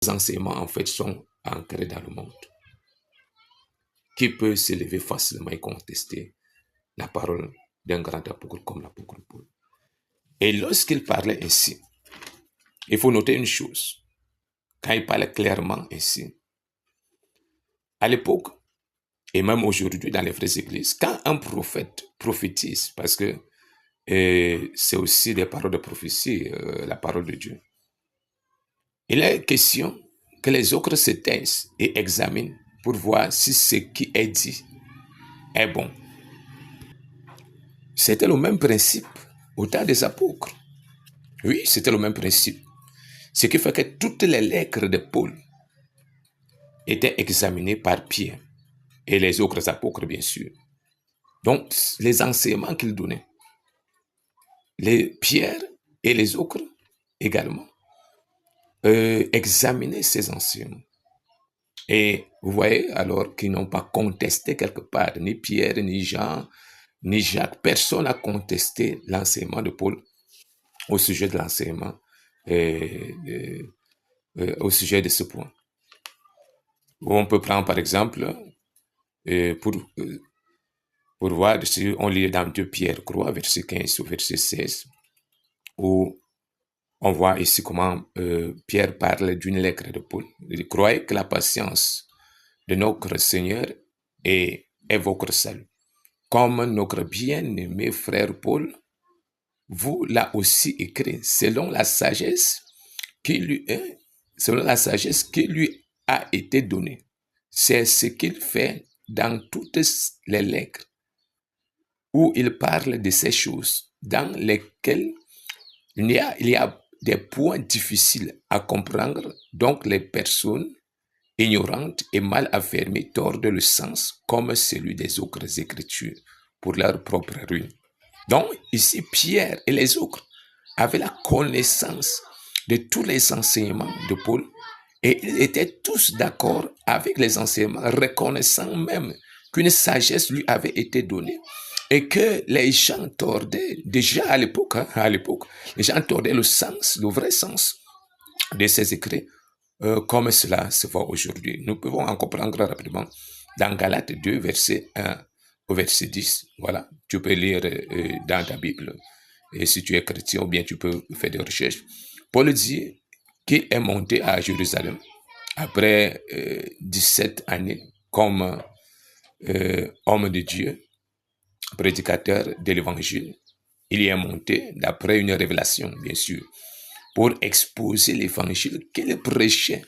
enseignements, en fait, sont ancrés dans le monde. Qui peut s'élever facilement et contester la parole d'un grand apôtre comme l'apôtre Paul? Et lorsqu'il parlait ainsi, il faut noter une chose. Quand il parlait clairement ainsi, à l'époque, et même aujourd'hui dans les vraies églises, quand un prophète prophétise, parce que c'est aussi des paroles de prophétie, la parole de Dieu, il est question que les autres se taisent et examinent pour voir si ce qui est dit est bon. C'était le même principe au temps des apôtres. Oui, c'était le même principe. Ce qui fait que toutes les lettres de Paul étaient examinées par Pierre et les autres apôtres, bien sûr. Donc, les enseignements qu'il donnait, les Pierre et les autres également, examinaient ces enseignements. Et vous voyez alors qu'ils n'ont pas contesté quelque part, ni Pierre, ni Jean, ni Jacques. Personne n'a contesté l'enseignement de Paul au sujet de l'enseignement, au sujet de ce point. On peut prendre par exemple, pour voir, si on lit dans 2 Pierre 3, verset 15 au verset 16, où on voit ici comment Pierre parle d'une lettre de Paul. Il croyait que la patience de notre Seigneur est votre salut. Comme notre bien-aimé frère Paul vous l'a aussi écrit selon la sagesse qui lui a été donnée. C'est ce qu'il fait dans toutes les lettres où il parle de ces choses dans lesquelles il y a des points difficiles à comprendre, donc les personnes ignorantes et mal affermies tordent le sens comme celui des autres écritures pour leur propre ruine. Donc ici, Pierre et les autres avaient la connaissance de tous les enseignements de Paul et ils étaient tous d'accord avec les enseignements, reconnaissant même qu'une sagesse lui avait été donnée et que les gens tordaient, déjà à l'époque, les gens tordaient le sens, le vrai sens de ces écrits, comme cela se voit aujourd'hui. Nous pouvons en comprendre rapidement dans Galates 2, verset 1 au verset 10. Voilà, tu peux lire dans ta Bible. Et si tu es chrétien, ou bien tu peux faire des recherches. Paul dit qu'il est monté à Jérusalem après 17 années comme homme de Dieu, prédicateur de l'évangile. Il y est monté d'après une révélation, bien sûr, pour exposer l'évangile qu'il prêchait